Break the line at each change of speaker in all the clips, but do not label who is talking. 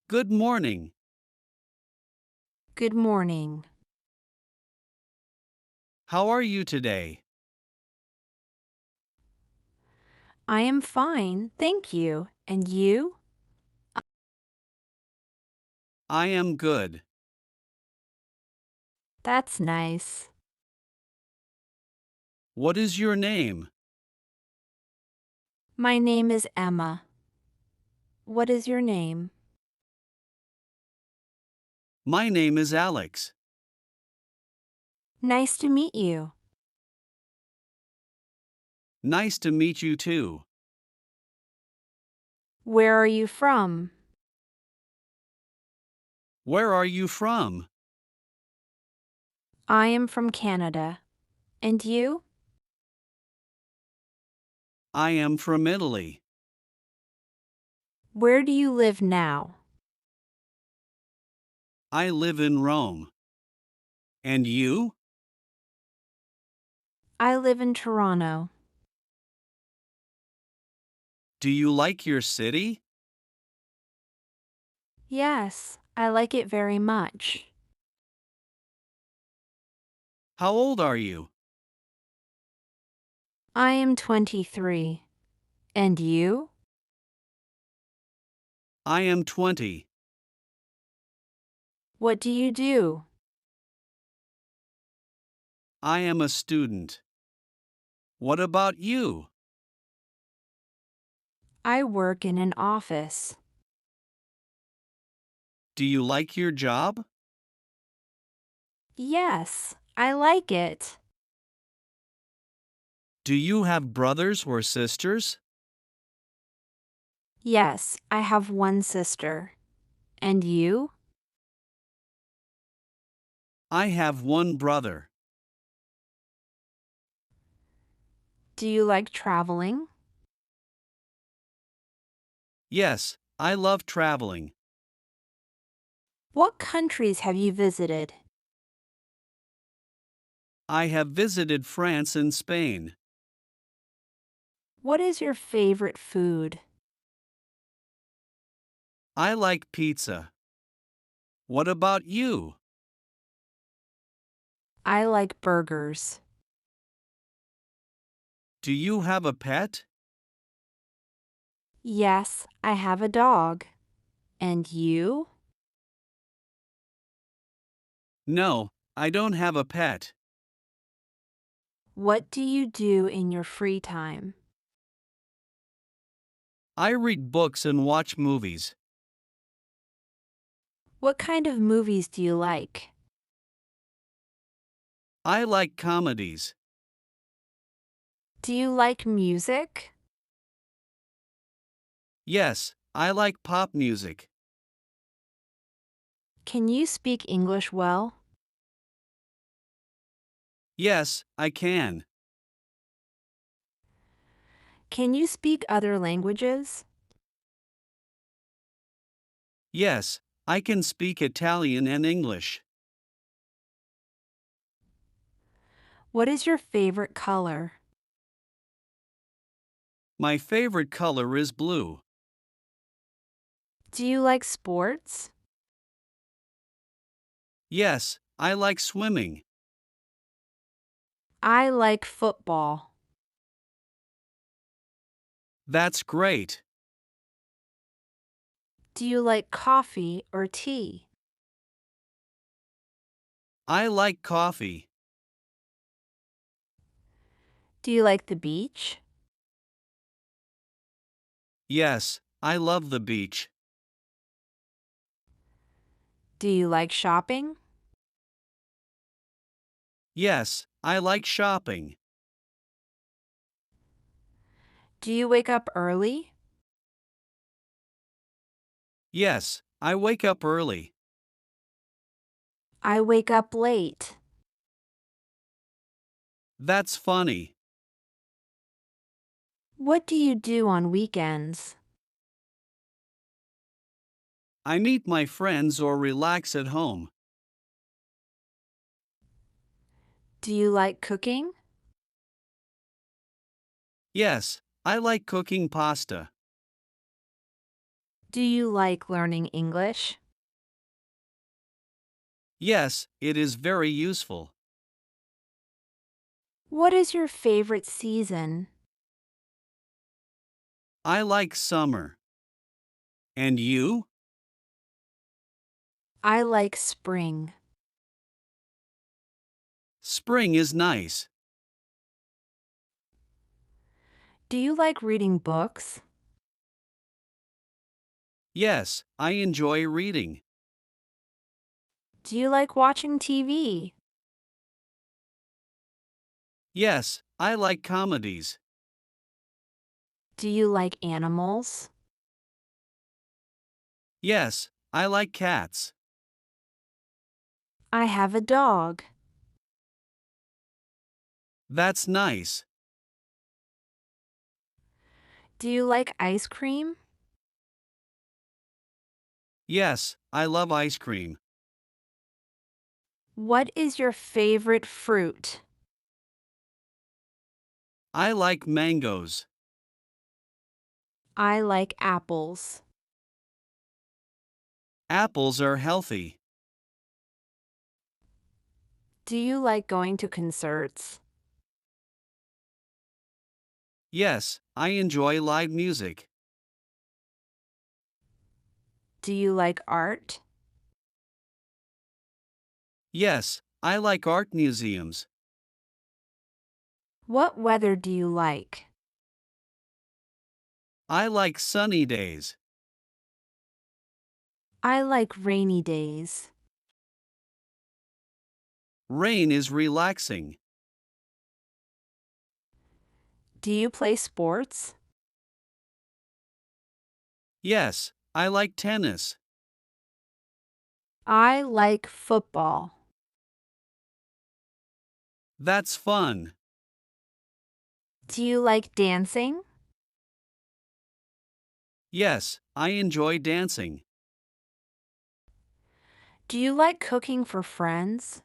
Good morning.
Good morning.
How are you today?
I am fine, thank you. And you?
I am good.
That's nice.
What is your name?
My name is Emma. What is your name?
My name is Alex.
Nice to meet you.
Nice to meet you too.
Where are you from?
Where are you from?
I am from Canada. And you?
I am from Italy.
Where do you live now?
I live in Rome. And you?
I live in Toronto.
Do you like your city?
Yes, I like it very much.
How old are you?
I am 23. And you?
I am 20.
What do you do?
I am a student. What about you?
I work in an office.
Do you like your job?
Yes, I like it.
Do you have brothers or sisters?
Yes, I have one sister. And you?
I have one brother.
Do you like traveling?
Yes, I love traveling.
What countries have you visited?
I have visited France and Spain.
What is your favorite food?
I like pizza. What about you?
I like burgers.
Do you have a pet?
Yes, I have a dog. And you?
No, I don't have a pet.
What do you do in your free time?
I read books and watch movies.
What kind of movies do you like?
I like comedies.
Do you like music?
Yes, I like pop music.
Can you speak English well?
Yes, I can.
Can you speak other languages?
Yes, I can speak Italian and English.
What is your favorite color?
My favorite color is blue.
Do you like sports?
Yes, I like swimming.
I like football.
That's great.
Do you like coffee or tea?
I like coffee.
Do you like the beach?
Yes, I love the beach.
Do you like shopping?
Yes, I like shopping.
Do you wake up early?
Yes, I wake up early.
I wake up late.
That's funny.
What do you do on weekends?
I meet my friends or relax at home.
Do you like cooking?
Yes, I like cooking pasta.
Do you like learning English?
Yes, it is very useful.
What is your favorite season?
I like summer. And you?
I like spring.
Spring is nice.
Do you like reading books?
Yes, I enjoy reading.
Do you like watching TV?
Yes, I like comedies.
Do you like animals?
Yes, I like cats.
I have a dog.
That's nice.
Do you like ice cream?
Yes, I love ice cream.
What is your favorite fruit?
I like mangoes.
I like apples.
Apples are healthy.
Do you like going to concerts?
Yes, I enjoy live music.
Do you like art?
Yes, I like art museums.
What weather do you like?
I like sunny days.
I like rainy days.
Rain is relaxing.
Do you play sports?
Yes, I like tennis.
I like football.
That's fun.
Do you like dancing?
Yes, I enjoy dancing.
Do you like cooking for friends?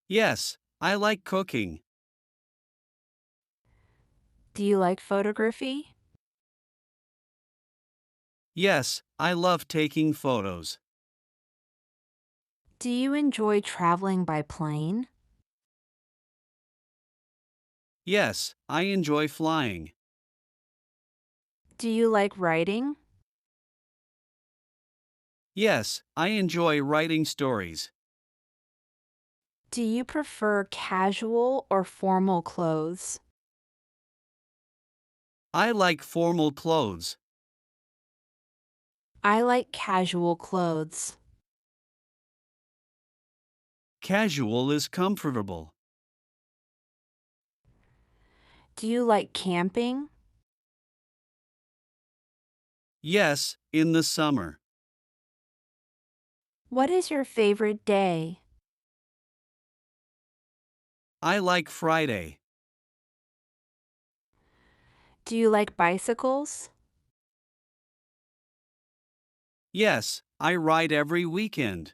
Yes, I like cooking.
Do you like photography?
Yes, I love taking photos.
Do you enjoy traveling by plane?
Yes, I enjoy flying.
Do you like writing?
Yes, I enjoy writing stories.
Do you prefer casual or formal clothes?
I like formal clothes.
I like casual clothes.
Casual is comfortable.
Do you like camping?
Yes, in the summer.
What is your favorite day?
I like Friday.
Do you like bicycles?
Yes, I ride every weekend.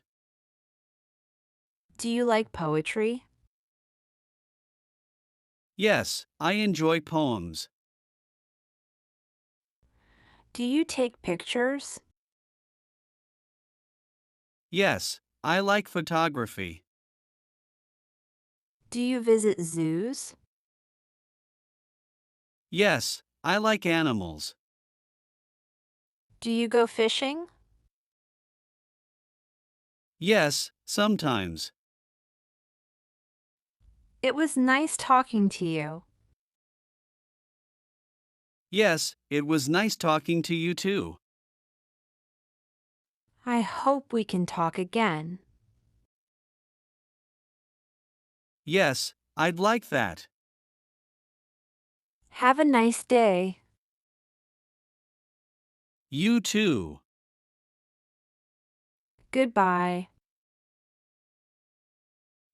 Do you like poetry?
Yes, I enjoy poems.
Do you take pictures?
Yes, I like photography.
Do you visit zoos?
Yes, I like animals.
Do you go fishing?
Yes, sometimes.
It was nice talking to you.
Yes, it was nice talking to you too.
I hope we can talk again.
Yes, I'd like that.
Have a nice day.
You too.
Goodbye.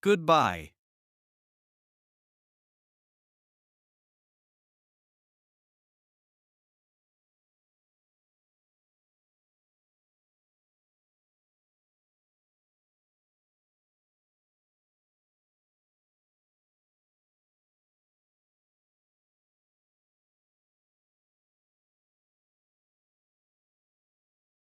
Goodbye.